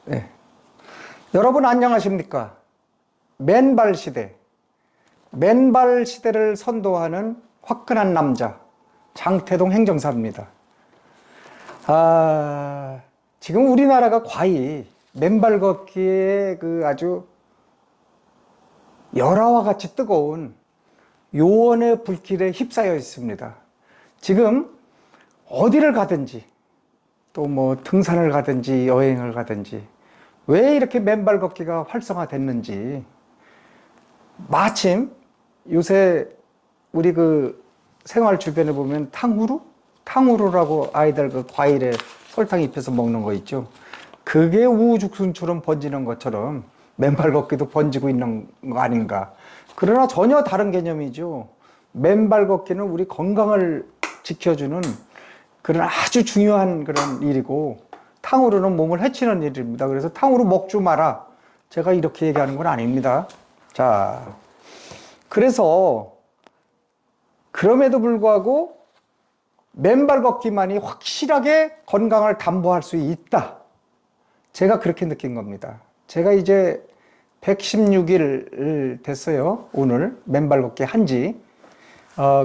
네. 여러분 안녕하십니까? 맨발 시대, 맨발 시대를 선도하는 화끈한 남자 장태동 행정사입니다. 지금 우리나라가 과히 맨발 걷기에 그 아주 열화와 같이 뜨거운 요원의 불길에 휩싸여 있습니다. 지금 어디를 가든지 또 뭐 등산을 가든지 여행을 가든지 왜 이렇게 맨발 걷기가 활성화됐는지, 마침 요새 우리 그 생활 주변에 보면 탕후루라고 아이들 그 과일에 설탕 입혀서 먹는 거 있죠. 그게 우후죽순처럼 번지는 것처럼 맨발 걷기도 번지고 있는 거 아닌가. 그러나 전혀 다른 개념이죠. 맨발 걷기는 우리 건강을 지켜주는 그런 아주 중요한 그런 일이고, 탕후루는 몸을 해치는 일입니다. 그래서 탕후루 먹지 마라, 제가 이렇게 얘기하는 건 아닙니다. 자, 그래서 그럼에도 불구하고 맨발 걷기만이 확실하게 건강을 담보할 수 있다, 제가 그렇게 느낀 겁니다. 제가 이제 116일 됐어요. 오늘 맨발 걷기 한지.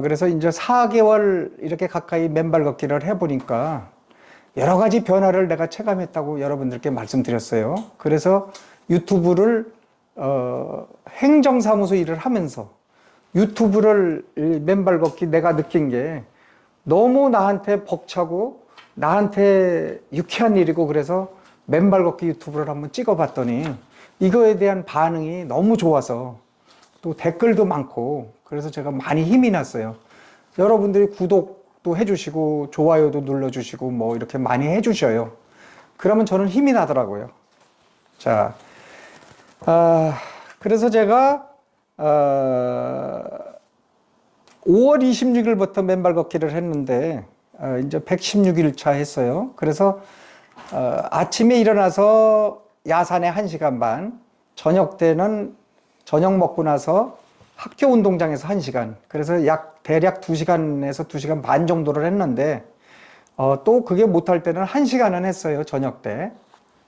그래서 이제 4개월 이렇게 가까이 맨발 걷기를 해보니까 여러 가지 변화를 내가 체감했다고 여러분들께 말씀드렸어요. 그래서 유튜브를 행정사무소 일을 하면서 유튜브를 맨발 걷기 내가 느낀 게 너무 나한테 벅차고 나한테 유쾌한 일이고, 그래서 맨발 걷기 유튜브를 한번 찍어봤더니 이거에 대한 반응이 너무 좋아서 또 댓글도 많고, 그래서 제가 많이 힘이 났어요. 여러분들이 구독도 해주시고 좋아요도 눌러주시고 뭐 이렇게 많이 해주셔요. 그러면 저는 힘이 나더라고요. 자, 그래서 제가 5월 26일부터 맨발 걷기를 했는데 이제 116일 차 했어요. 그래서 아침에 일어나서 야산에 1시간 반, 저녁 때는 저녁 먹고 나서 학교 운동장에서 1시간, 그래서 대략 2시간에서 2시간 반 정도를 했는데, 또 그게 못할 때는 1시간은 했어요, 저녁 때.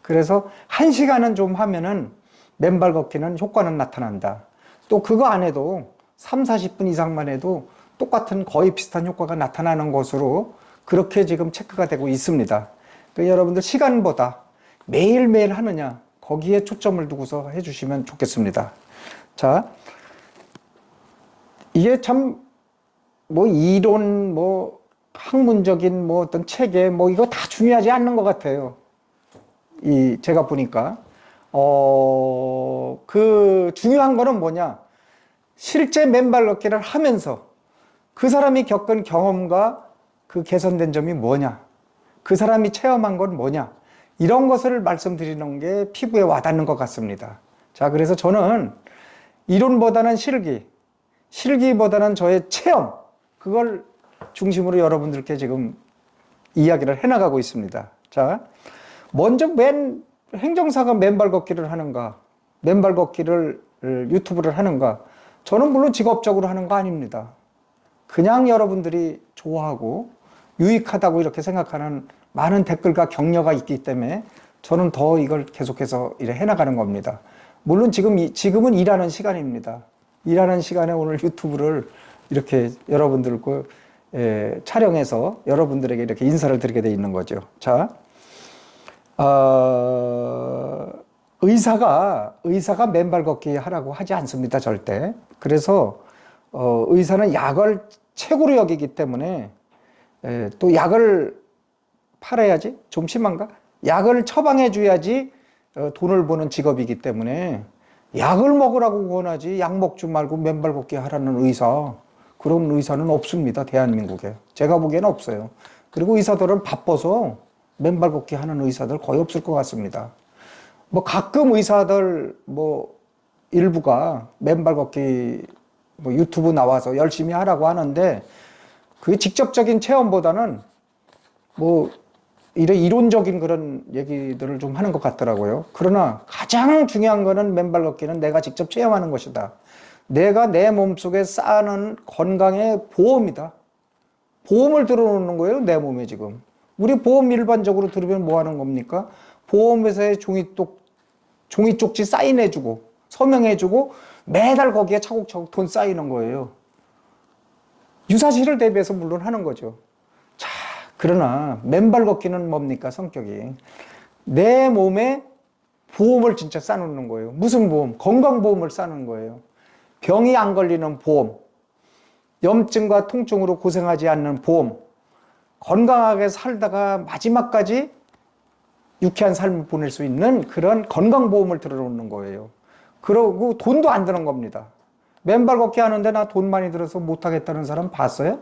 그래서 1시간은 좀 하면은 맨발 걷기는 효과는 나타난다. 또 그거 안 해도 3, 40분 이상만 해도 똑같은 거의 비슷한 효과가 나타나는 것으로 그렇게 지금 체크가 되고 있습니다. 그러니까 여러분들 시간보다 매일매일 하느냐, 거기에 초점을 두고서 해주시면 좋겠습니다. 자, 이게 참 뭐 이론, 뭐 학문적인 뭐 어떤 체계, 뭐 이거 다 중요하지 않는 것 같아요. 제가 보니까 그 중요한 거는 뭐냐, 실제 맨발 걷기를 하면서 그 사람이 겪은 경험과 그 개선된 점이 뭐냐, 그 사람이 체험한 건 뭐냐, 이런 것을 말씀드리는 게 피부에 와닿는 것 같습니다. 자, 그래서 저는 이론보다는 실기보다는 저의 체험, 그걸 중심으로 여러분들께 지금 이야기를 해나가고 있습니다. 자, 먼저 행정사가 맨발 걷기를 하는가, 맨발 걷기를 유튜브를 하는가, 저는 물론 직업적으로 하는 거 아닙니다. 그냥 여러분들이 좋아하고 유익하다고 이렇게 생각하는 많은 댓글과 격려가 있기 때문에 저는 더 이걸 계속해서 이래 해나가는 겁니다. 물론 지금은 일하는 시간입니다. 일하는 시간에 오늘 유튜브를 이렇게 여러분들과 촬영해서 여러분들에게 이렇게 인사를 드리게 돼 있는 거죠. 자, 의사가 맨발 걷기 하라고 하지 않습니다, 절대. 그래서 의사는 약을 최고로 여기기 때문에, 또 약을 팔아야지, 좀 심한가? 약을 처방해 줘야지 돈을 버는 직업이기 때문에 약을 먹으라고 권하지, 약 먹지 말고 맨발 걷기 하라는 그런 의사는 없습니다, 대한민국에. 제가 보기에는 없어요. 그리고 의사들은 바빠서 맨발 걷기 하는 의사들 거의 없을 것 같습니다. 뭐 가끔 의사들 뭐 일부가 맨발 걷기 뭐 유튜브 나와서 열심히 하라고 하는데, 그게 직접적인 체험보다는 뭐 이론적인 그런 얘기들을 좀 하는 것 같더라고요. 그러나 가장 중요한 거는 맨발 걷기는 내가 직접 체험하는 것이다. 내가 내 몸속에 쌓는 건강의 보험이다. 보험을 들어놓는 거예요, 내 몸에 지금. 우리 보험 일반적으로 들으면 뭐 하는 겁니까? 보험회사에 종이 쪽지 사인해주고 서명해주고 매달 거기에 차곡차곡 돈 쌓이는 거예요. 유사시를 대비해서 물론 하는 거죠. 자, 그러나 맨발 걷기는 뭡니까, 성격이. 내 몸에 보험을 진짜 싸놓는 거예요. 무슨 보험? 건강보험을 싸는 거예요. 병이 안 걸리는 보험, 염증과 통증으로 고생하지 않는 보험, 건강하게 살다가 마지막까지 유쾌한 삶을 보낼 수 있는 그런 건강보험을 들어놓는 거예요. 그러고 돈도 안 드는 겁니다. 맨발 걷기 하는데 나 돈 많이 들어서 못하겠다는 사람 봤어요?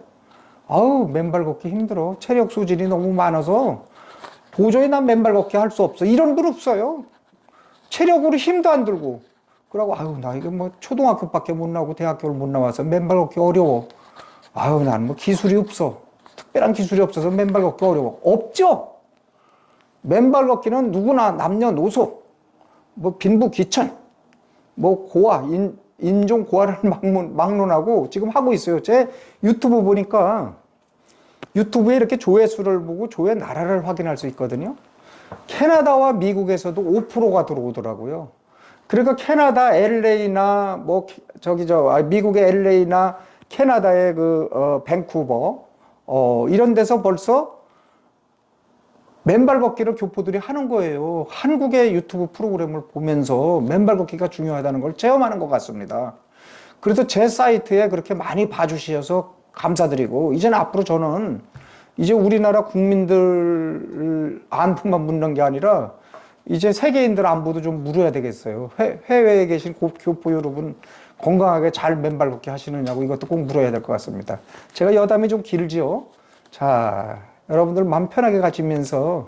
아우, 맨발 걷기 힘들어. 체력 소진이 너무 많아서 도저히 난 맨발 걷기 할 수 없어. 이런 분 없어요. 체력으로 힘도 안 들고. 그러고, 아유, 나 이거 뭐 초등학교밖에 못 나오고 대학교를 못 나와서 맨발 걷기 어려워. 아유, 난 뭐 기술이 없어. 특별한 기술이 없어서 맨발 걷기 어려워. 없죠? 맨발 걷기는 누구나 남녀노소, 뭐 빈부 귀천, 뭐 고아, 인종 고아를 막론하고 지금 하고 있어요. 제 유튜브 보니까 유튜브에 이렇게 조회수를 보고 조회 나라를 확인할 수 있거든요. 캐나다와 미국에서도 5%가 들어오더라고요. 그러니까 캐나다 LA나 미국의 LA나 캐나다의 밴쿠버 이런 데서 벌써 맨발 걷기를 교포들이 하는 거예요. 한국의 유튜브 프로그램을 보면서 맨발 걷기가 중요하다는 걸 체험하는 것 같습니다. 그래서 제 사이트에 그렇게 많이 봐주셔서 감사드리고, 이제는 앞으로 저는 이제 우리나라 국민들 안부만 묻는 게 아니라 이제 세계인들 안부도 좀 물어야 되겠어요. 해외에 계신 교포 여러분 건강하게 잘 맨발 걷기 하시느냐고 이것도 꼭 물어야 될 것 같습니다. 제가 여담이 좀 길지요. 자, 여러분들 마음 편하게 가지면서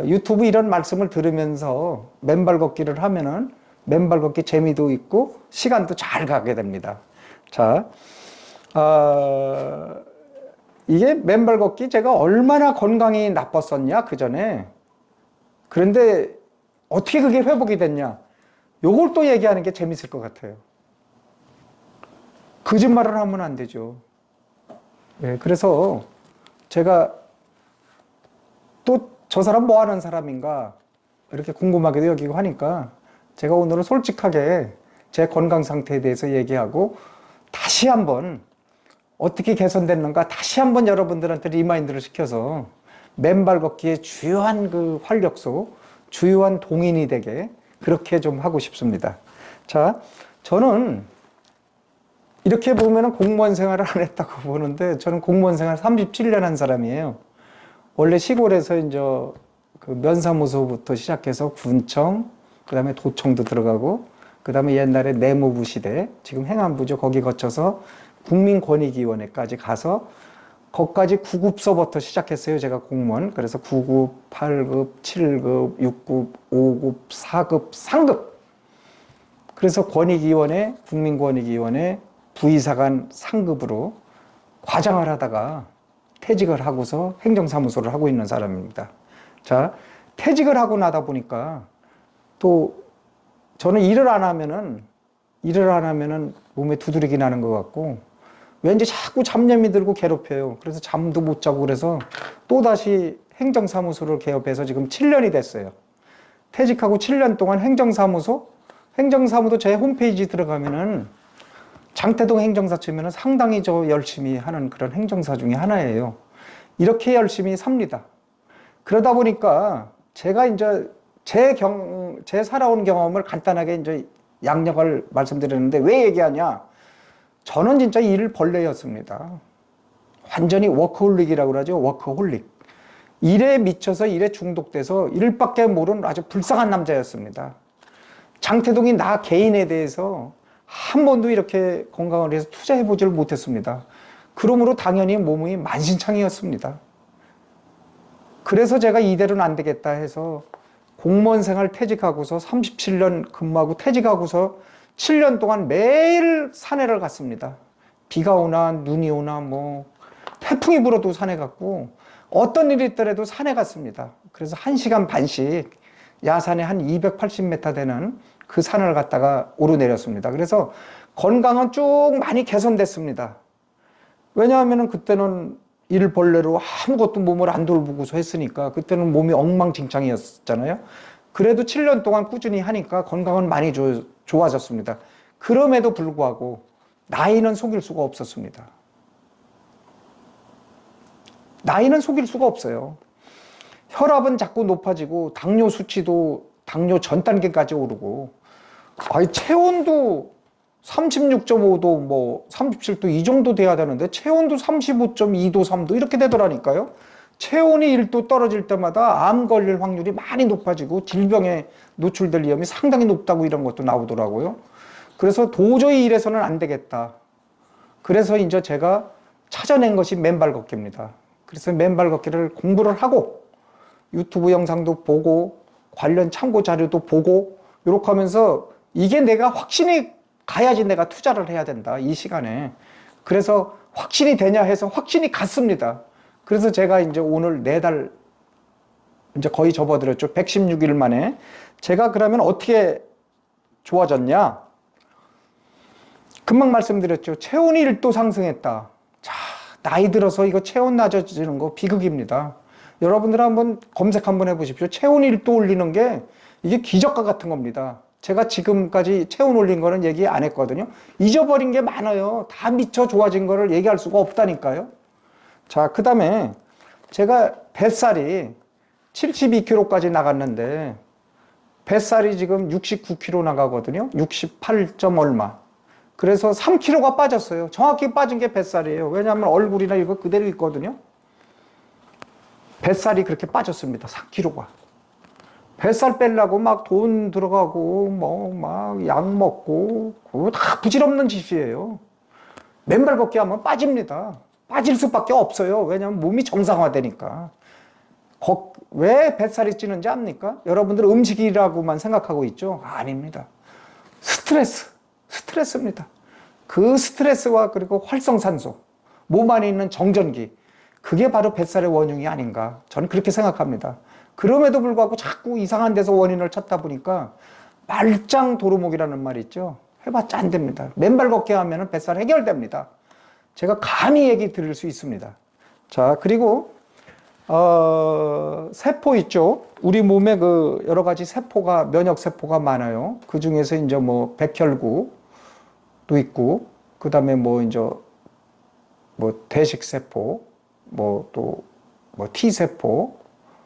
유튜브 이런 말씀을 들으면서 맨발 걷기를 하면은 맨발 걷기 재미도 있고 시간도 잘 가게 됩니다. 자, 이게 맨발 걷기 제가 얼마나 건강이 나빴었냐 그 전에. 그런데 어떻게 그게 회복이 됐냐, 요걸 또 얘기하는 게 재밌을 것 같아요. 거짓말을 하면 안 되죠. 예, 그래서 제가 또 저 사람 뭐 하는 사람인가 이렇게 궁금하게도 여기고 하니까 제가 오늘은 솔직하게 제 건강 상태에 대해서 얘기하고 다시 한번 어떻게 개선됐는가 다시 한번 여러분들한테 리마인드를 시켜서 맨발 걷기의 주요한 그 활력소, 주요한 동인이 되게 그렇게 좀 하고 싶습니다. 자, 저는 이렇게 보면은 공무원 생활을 안 했다고 보는데 저는 공무원 생활 37년 한 사람이에요. 원래 시골에서 이제 그 면사무소부터 시작해서 군청, 그 다음에 도청도 들어가고, 그 다음에 옛날에 내무부 시대, 지금 행안부죠. 거기 거쳐서 국민권익위원회까지 가서 거기까지 9급서부터 시작했어요. 제가 공무원. 그래서 9급, 8급, 7급, 6급, 5급, 4급, 상급. 그래서 권익위원회, 국민권익위원회, 부의사관 상급으로 과장을 하다가 퇴직을 하고서 행정사무소를 하고 있는 사람입니다. 자, 퇴직을 하고 나다 보니까 또 저는 일을 안 하면은 몸에 두드러기 나는 것 같고 왠지 자꾸 잡념이 들고 괴롭혀요. 그래서 잠도 못 자고 그래서 또다시 행정사무소를 개업해서 지금 7년이 됐어요. 퇴직하고 7년 동안 행정사무소 제 홈페이지 들어가면은 장태동 행정사 치면은 상당히 저 열심히 하는 그런 행정사 중에 하나예요. 이렇게 열심히 삽니다. 그러다 보니까 제가 이제 제 살아온 경험을 간단하게 이제 양력을 말씀드렸는데 왜 얘기하냐? 저는 진짜 일 벌레였습니다. 완전히 워커홀릭이라고 그러죠. 워커홀릭. 일에 미쳐서 일에 중독돼서 일밖에 모르는 아주 불쌍한 남자였습니다. 장태동이 나 개인에 대해서 한 번도 이렇게 건강을 위해서 투자해보지를 못했습니다. 그러므로 당연히 몸이 만신창이었습니다. 그래서 제가 이대로는 안 되겠다 해서 공무원 생활 퇴직하고서 37년 근무하고 퇴직하고서 7년 동안 매일 산에를 갔습니다. 비가 오나 눈이 오나 뭐 태풍이 불어도 산에 갔고 어떤 일이 있더라도 산에 갔습니다. 그래서 1시간 반씩 야산에 한 280m 되는 그 산을 갔다가 오르내렸습니다. 그래서 건강은 쭉 많이 개선됐습니다. 왜냐하면 그때는 일벌레로 아무것도 몸을 안 돌보고서 했으니까 그때는 몸이 엉망진창이었잖아요. 그래도 7년 동안 꾸준히 하니까 건강은 많이 좋아졌습니다. 그럼에도 불구하고 나이는 속일 수가 없었습니다. 나이는 속일 수가 없어요. 혈압은 자꾸 높아지고 당뇨 수치도 당뇨 전 단계까지 오르고 체온도 36.5도 뭐 37도 이 정도 돼야 되는데 체온도 35.2도 3도 이렇게 되더라니까요. 체온이 1도 떨어질 때마다 암 걸릴 확률이 많이 높아지고 질병에 노출될 위험이 상당히 높다고 이런 것도 나오더라고요. 그래서 도저히 이래서는 안 되겠다. 그래서 이제 제가 찾아낸 것이 맨발 걷기입니다. 그래서 맨발 걷기를 공부를 하고 유튜브 영상도 보고 관련 참고 자료도 보고 이렇게 하면서 이게 내가 확신이 가야지 내가 투자를 해야 된다, 이 시간에. 그래서 확신이 되냐 해서 확신이 갔습니다. 그래서 제가 이제 오늘 4달 이제 거의 접어들었죠. 116일 만에. 제가 그러면 어떻게 좋아졌냐? 금방 말씀드렸죠. 체온이 1도 상승했다. 자, 나이 들어서 이거 체온 낮아지는 거 비극입니다. 여러분들 한번 검색 한번 해보십시오. 체온 1도 올리는 게 이게 기적과 같은 겁니다. 제가 지금까지 체온 올린 거는 얘기 안 했거든요. 잊어버린 게 많아요. 다 미쳐 좋아진 거를 얘기할 수가 없다니까요. 자, 그 다음에 제가 뱃살이 72kg까지 나갔는데 뱃살이 지금 69kg 나가거든요. 68점 얼마. 그래서 3kg가 빠졌어요. 정확히 빠진 게 뱃살이에요. 왜냐하면 얼굴이나 이거 그대로 있거든요. 뱃살이 그렇게 빠졌습니다. 4kg가. 뱃살 빼려고 막 돈 들어가고 뭐 막 약 먹고 그거 다 부질없는 짓이에요. 맨발 걷기 하면 빠집니다. 빠질 수밖에 없어요. 왜냐하면 몸이 정상화되니까. 왜 뱃살이 찌는지 압니까? 여러분들 음식이라고만 생각하고 있죠? 아닙니다. 스트레스입니다. 그 스트레스와 그리고 활성산소, 몸 안에 있는 정전기, 그게 바로 뱃살의 원흉이 아닌가. 저는 그렇게 생각합니다. 그럼에도 불구하고 자꾸 이상한 데서 원인을 찾다 보니까 말짱 도루묵이라는 말이 있죠. 해봤자 안 됩니다. 맨발 걷기 하면 뱃살 해결됩니다. 제가 감히 얘기 드릴 수 있습니다. 자, 그리고 세포 있죠. 우리 몸에 그 여러 가지 세포가, 면역 세포가 많아요. 그 중에서 이제 뭐 백혈구도 있고, 그 다음에 뭐 이제 뭐 대식 세포, 뭐 또 뭐 T 세포,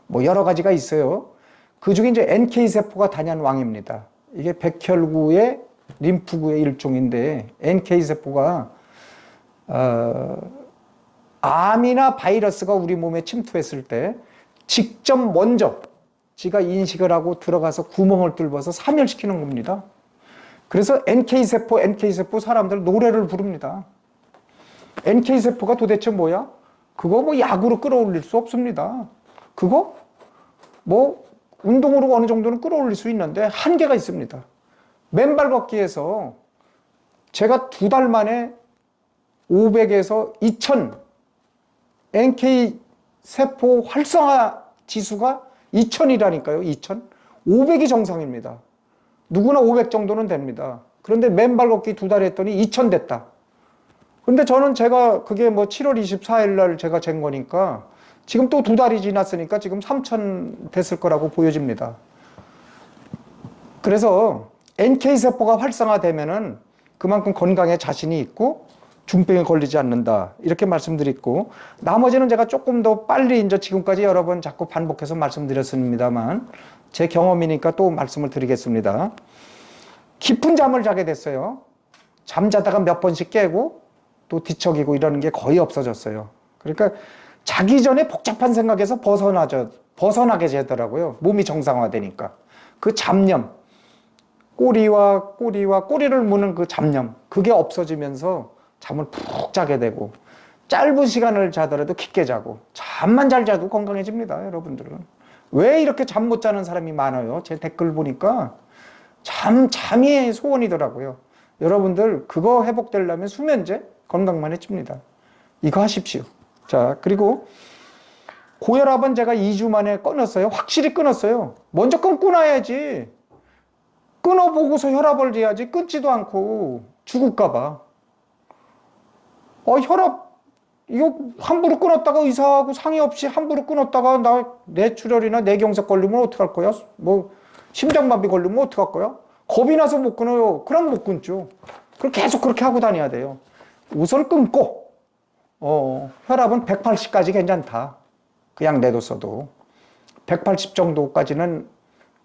뭐 여러 가지가 있어요. 그 중에 이제 NK 세포가 단연왕입니다. 이게 백혈구의 림프구의 일종인데 NK 세포가 암이나 바이러스가 우리 몸에 침투했을 때 직접 먼저 지가 인식을 하고 들어가서 구멍을 뚫어서 사멸시키는 겁니다. 그래서 NK세포 사람들 노래를 부릅니다. NK세포가 도대체 뭐야? 그거 뭐 약으로 끌어올릴 수 없습니다. 그거 뭐 운동으로 어느 정도는 끌어올릴 수 있는데 한계가 있습니다. 맨발 걷기에서 제가 2달 만에 500에서 2000 NK 세포 활성화 지수가 2000이라니까요. 2000. 500이 정상입니다. 누구나 500 정도는 됩니다. 그런데 맨발 걷기 2달 했더니 2000 됐다. 근데 저는 제가 그게 뭐 7월 24일 날 제가 잰 거니까 지금 또 2달이 지났으니까 지금 3000 됐을 거라고 보여집니다. 그래서 NK세포가 활성화되면은 그만큼 건강에 자신이 있고 중병에 걸리지 않는다. 이렇게 말씀드리고, 나머지는 제가 조금 더 빨리 이제 지금까지 여러 번 자꾸 반복해서 말씀드렸습니다만, 제 경험이니까 또 말씀을 드리겠습니다. 깊은 잠을 자게 됐어요. 잠자다가 몇 번씩 깨고, 또 뒤척이고 이러는 게 거의 없어졌어요. 그러니까 자기 전에 복잡한 생각에서 벗어나게 되더라고요. 몸이 정상화되니까. 그 잡념, 꼬리를 무는 그 잡념, 그게 없어지면서 잠을 푹 자게 되고, 짧은 시간을 자더라도 깊게 자고, 잠만 잘 자도 건강해집니다, 여러분들은. 왜 이렇게 잠 못 자는 사람이 많아요? 제 댓글 보니까 잠이 소원이더라고요. 여러분들 그거 회복되려면 수면제 건강만 해칩니다. 이거 하십시오. 자, 그리고 고혈압은 제가 2주 만에 끊었어요. 확실히 끊었어요. 먼저 끊고 나야지. 끊어보고서 혈압을 재야지. 끊지도 않고 죽을까봐. 혈압 이거 함부로 끊었다가 의사하고 상의 없이 함부로 끊었다가 나 뇌출혈이나 뇌경색 걸리면 어떡할 거야? 뭐 심장마비 걸리면 어떡할 거야? 겁이 나서 못 끊어요. 그럼 못 끊죠. 그럼 계속 그렇게 하고 다녀야 돼요. 우선 끊고 혈압은 180까지 괜찮다. 그냥 내뒀어도 180 정도까지는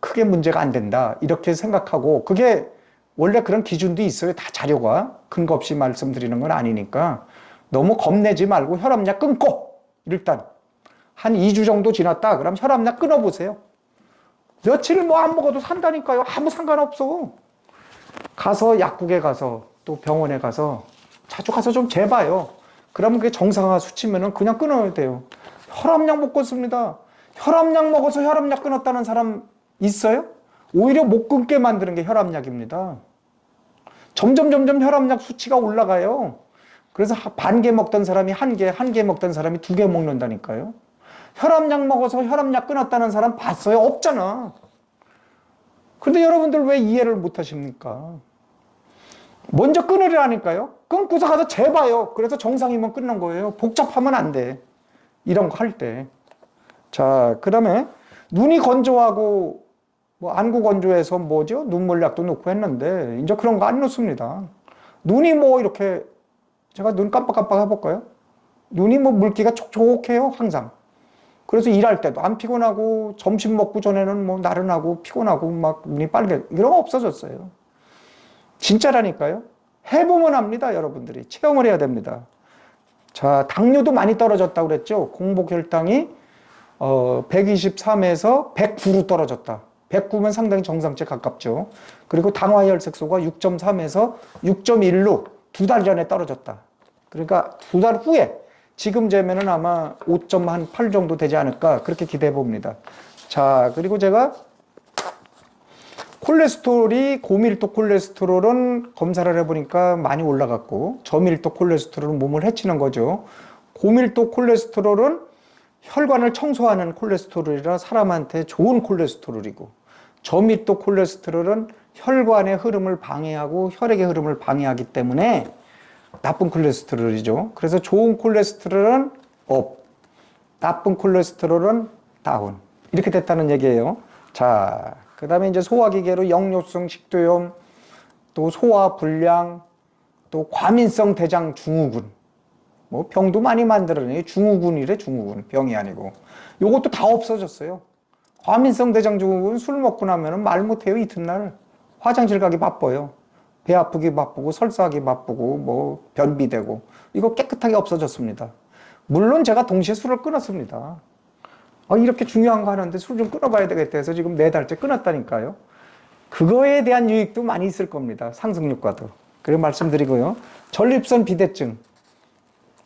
크게 문제가 안 된다. 이렇게 생각하고 그게 원래 그런 기준도 있어요. 다 자료가 근거 없이 말씀드리는 건 아니니까 너무 겁내지 말고 혈압약 끊고 일단 한 2주 정도 지났다. 그럼 혈압약 끊어보세요. 며칠 뭐 안 먹어도 산다니까요. 아무 상관없어. 가서 약국에 가서 또 병원에 가서 자주 가서 좀 재봐요. 그러면 그게 정상화 수치면은 그냥 끊어야 돼요. 혈압약 못 끊습니다. 혈압약 먹어서 혈압약 끊었다는 사람 있어요? 오히려 못 끊게 만드는 게 혈압약입니다. 점점 혈압약 수치가 올라가요. 그래서 반 개 먹던 사람이 한 개 먹던 사람이 2개 먹는다니까요. 혈압약 먹어서 혈압약 끊었다는 사람 봤어요? 없잖아. 근데 여러분들 왜 이해를 못 하십니까? 먼저 끊으려니까요. 끊고서 가서 재봐요. 그래서 정상이면 끊는 거예요. 복잡하면 안 돼. 이런 거 할 때. 자, 그 다음에 눈이 건조하고 뭐 안구 건조해서 뭐죠? 눈물약도 넣고 했는데 이제 그런 거 안 넣습니다. 눈이 뭐 이렇게 제가 눈 깜빡깜빡 해볼까요? 눈이 뭐 물기가 촉촉해요, 항상. 그래서 일할 때도 안 피곤하고 점심 먹고 전에는 뭐 나른하고 피곤하고 막 눈이 빨개. 이런 거 없어졌어요. 진짜라니까요. 해보면 합니다, 여러분들이. 체험을 해야 됩니다. 자, 당뇨도 많이 떨어졌다고 그랬죠. 공복혈당이 123에서 109로 떨어졌다. 109면 상당히 정상치에 가깝죠. 그리고 당화혈색소가 6.3에서 6.1로 2달 전에 떨어졌다. 그러니까 2달 후에 지금 재면은 아마 5.8 정도 되지 않을까 그렇게 기대해 봅니다. 자, 그리고 제가 콜레스테롤이 고밀도 콜레스테롤은 검사를 해보니까 많이 올라갔고 저밀도 콜레스테롤은 몸을 해치는 거죠. 고밀도 콜레스테롤은 혈관을 청소하는 콜레스테롤이라 사람한테 좋은 콜레스테롤이고 저밀도 콜레스테롤은 혈관의 흐름을 방해하고 혈액의 흐름을 방해하기 때문에 나쁜 콜레스테롤이죠. 그래서 좋은 콜레스테롤은 업, 나쁜 콜레스테롤은 다운. 이렇게 됐다는 얘기예요. 자, 그 다음에 이제 소화기계로 역류성 식도염, 또 소화불량, 또 과민성 대장 증후군. 뭐 병도 많이 만들어내요. 증후군이래, 증후군. 병이 아니고. 요것도 다 없어졌어요. 과민성 대장 증후군 술 먹고 나면 말 못해요, 이튿날. 화장실 가기 바빠요. 배 아프기 바쁘고 설사하기 바쁘고 뭐 변비되고 이거 깨끗하게 없어졌습니다. 물론 제가 동시에 술을 끊었습니다. 이렇게 중요한 거 하는데 술 좀 끊어봐야 되겠다 해서 지금 4달째 끊었다니까요. 그거에 대한 유익도 많이 있을 겁니다. 상승효과도. 그리고 말씀드리고요. 전립선 비대증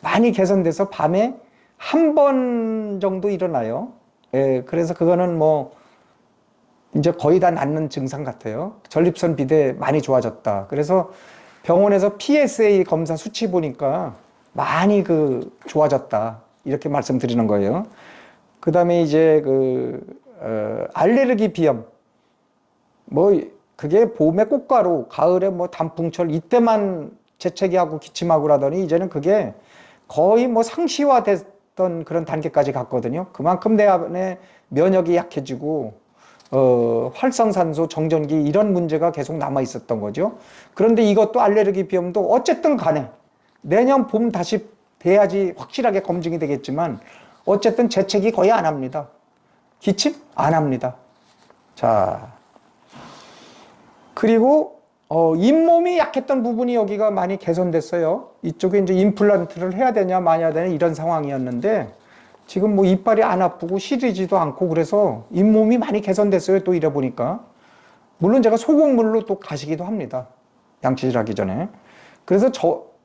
많이 개선돼서 밤에 한 번 정도 일어나요. 예, 그래서 그거는 뭐 이제 거의 다 낫는 증상 같아요. 전립선 비대 많이 좋아졌다. 그래서 병원에서 PSA 검사 수치 보니까 많이 좋아졌다. 이렇게 말씀드리는 거예요. 그 다음에 이제 알레르기 비염. 뭐, 그게 봄에 꽃가루, 가을에 뭐 단풍철, 이때만 재채기하고 기침하고 그러더니 이제는 그게 거의 뭐 상시화됐던 그런 단계까지 갔거든요. 그만큼 내 안에 면역이 약해지고 활성산소, 정전기 이런 문제가 계속 남아 있었던 거죠. 그런데 이것도 알레르기 비염도 어쨌든 간에 내년 봄 다시 돼야지 확실하게 검증이 되겠지만 어쨌든 재채기 거의 안 합니다. 기침 안 합니다. 자, 그리고 잇몸이 약했던 부분이 여기가 많이 개선됐어요. 이쪽에 이제 임플란트를 해야 되냐 마냐 되냐 이런 상황이었는데 지금 뭐 이빨이 안 아프고 시리지도 않고 그래서 잇몸이 많이 개선됐어요. 또 이래 보니까. 물론 제가 소금물로 또 가시기도 합니다. 양치질 하기 전에. 그래서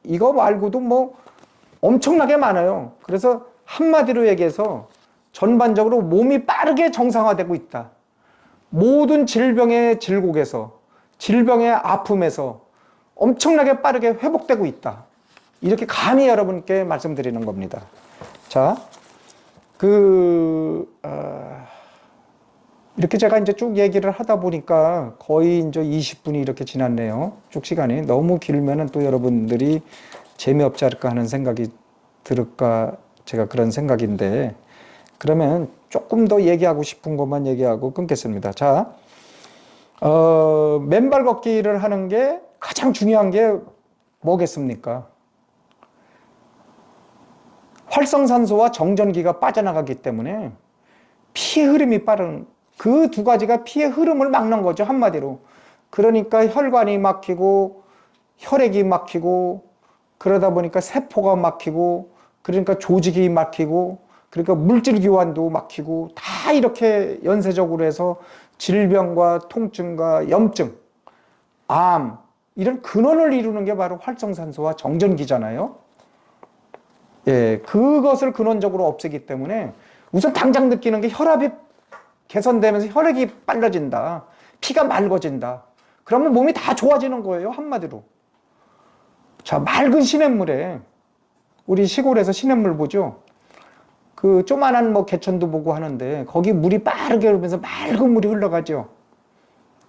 이거 말고도 뭐 엄청나게 많아요. 그래서 한마디로 얘기해서 전반적으로 몸이 빠르게 정상화되고 있다. 모든 질병의 질곡에서, 질병의 아픔에서 엄청나게 빠르게 회복되고 있다. 이렇게 감히 여러분께 말씀드리는 겁니다. 자, 이렇게 제가 이제 쭉 얘기를 하다 보니까 거의 이제 20분이 이렇게 지났네요. 쭉 시간이. 너무 길면은 또 여러분들이 재미없지 않을까 하는 생각이 들을까 제가 그런 생각인데, 그러면 조금 더 얘기하고 싶은 것만 얘기하고 끊겠습니다. 자, 맨발 걷기를 하는 게 가장 중요한 게 뭐겠습니까? 활성산소와 정전기가 빠져나가기 때문에 피의 흐름이 빠른, 그 두 가지가 피의 흐름을 막는 거죠, 한마디로. 그러니까 혈관이 막히고 혈액이 막히고 그러다 보니까 세포가 막히고 그러니까 조직이 막히고 그러니까 물질 교환도 막히고 다 이렇게 연쇄적으로 해서 질병과 통증과 염증, 암 이런 근원을 이루는 게 바로 활성산소와 정전기잖아요. 예, 그것을 근원적으로 없애기 때문에 우선 당장 느끼는 게 혈압이 개선되면서 혈액이 빨라진다. 피가 맑아진다. 그러면 몸이 다 좋아지는 거예요, 한마디로. 자, 맑은 시냇물에, 우리 시골에서 시냇물 보죠? 그 조만한 뭐 개천도 보고 하는데 거기 물이 빠르게 흐르면서 맑은 물이 흘러가죠.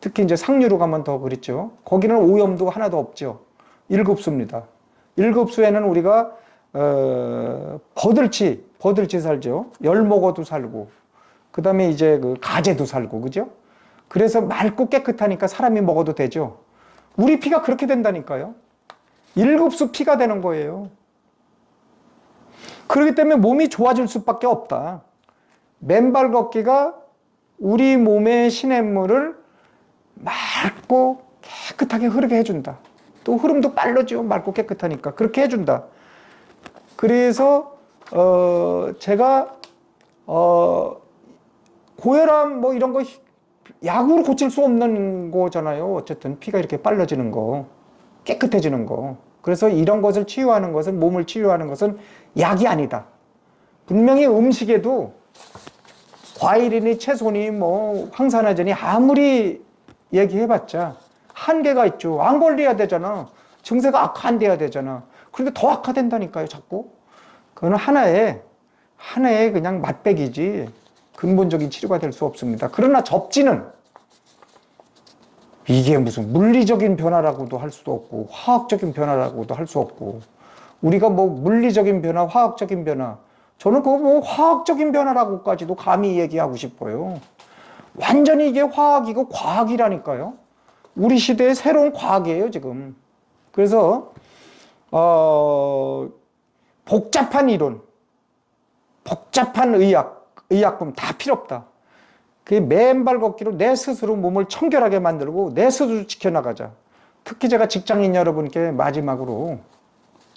특히 이제 상류로 가면 더 그렇죠. 거기는 오염도 하나도 없죠. 일급수입니다. 일급수에는 우리가 버들치 살죠. 열목어도 살고, 그 다음에 이제 그 가재도 살고, 그죠? 그래서 맑고 깨끗하니까 사람이 먹어도 되죠. 우리 피가 그렇게 된다니까요. 일급수 피가 되는 거예요. 그렇기 때문에 몸이 좋아질 수밖에 없다. 맨발 걷기가 우리 몸의 시냇물을 맑고 깨끗하게 흐르게 해준다. 또 흐름도 빠르죠. 맑고 깨끗하니까. 그렇게 해준다. 그래서 제가 고혈압 뭐 이런 거 약으로 고칠 수 없는 거잖아요. 어쨌든 피가 이렇게 빨라지는 거, 깨끗해지는 거. 그래서 이런 것을 치유하는 것은, 몸을 치유하는 것은 약이 아니다. 분명히 음식에도 과일이니 채소니 뭐 황산화제니 아무리 얘기해봤자 한계가 있죠. 안 걸려야 되잖아. 증세가 악화 안 돼야 되잖아. 그런데 더 악화된다니까요, 자꾸. 그거는 하나의 그냥 맛배기지 근본적인 치료가 될 수 없습니다. 그러나 접지는 이게 무슨 물리적인 변화라고도 할 수도 없고 화학적인 변화라고도 할 수 없고, 우리가 뭐 물리적인 변화, 화학적인 변화, 저는 그거 뭐 화학적인 변화라고까지도 감히 얘기하고 싶어요. 완전히 이게 화학이고 과학이라니까요. 우리 시대의 새로운 과학이에요, 지금. 그래서 복잡한 이론, 복잡한 의약품 다 필요 없다. 그 맨발 걷기로 내 스스로 몸을 청결하게 만들고 내 스스로 지켜나가자. 특히 제가 직장인 여러분께 마지막으로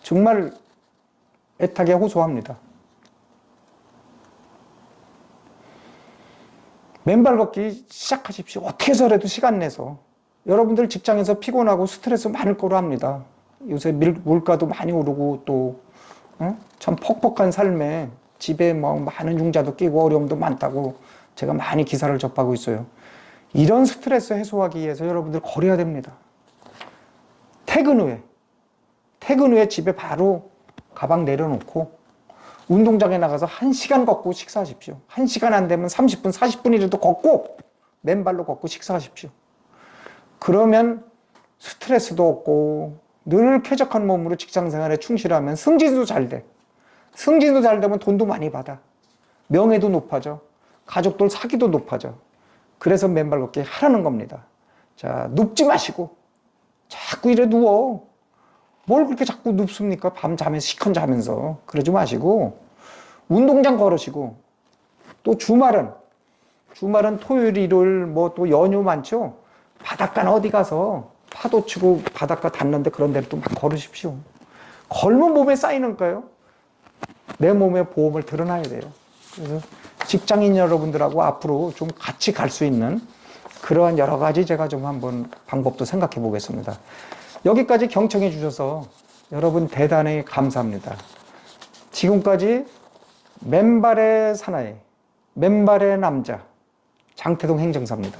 정말 애타게 호소합니다. 맨발 걷기 시작하십시오. 어떻게 해서라도 시간 내서. 여러분들 직장에서 피곤하고 스트레스 많을 거로 합니다. 요새 물가도 많이 오르고 또 참 퍽퍽한 삶에 집에 뭐 많은 융자도 끼고 어려움도 많다고 제가 많이 기사를 접하고 있어요. 이런 스트레스 해소하기 위해서 여러분들 걸어야 됩니다. 퇴근 후에 집에 바로 가방 내려놓고 운동장에 나가서 1시간 걷고 식사하십시오. 1시간 안 되면 30분, 40분이라도 걷고 맨발로 걷고 식사하십시오. 그러면 스트레스도 없고 늘 쾌적한 몸으로 직장생활에 충실하면 승진도 잘 돼. 승진도 잘 되면 돈도 많이 받아. 명예도 높아져. 가족들 사기도 높아져. 그래서 맨발 걷기 하라는 겁니다. 자, 눕지 마시고 자꾸 이래 누워. 뭘 그렇게 자꾸 눕습니까? 밤 자면서 시컨 자면서. 그러지 마시고 운동장 걸으시고, 또 주말은 토요일 일요일 뭐 또 연휴 많죠. 바닷가나 어디 가서 파도 치고 바닷가 닿는데 그런 데를 또 막 걸으십시오. 걸면 몸에 쌓이는까요? 내 몸의 보험을 드러나야 돼요. 그래서 직장인 여러분들하고 앞으로 좀 같이 갈 수 있는 그러한 여러 가지 제가 좀 한번 방법도 생각해 보겠습니다. 여기까지 경청해 주셔서 여러분 대단히 감사합니다. 지금까지 맨발의 사나이, 맨발의 남자, 장태동 행정사입니다.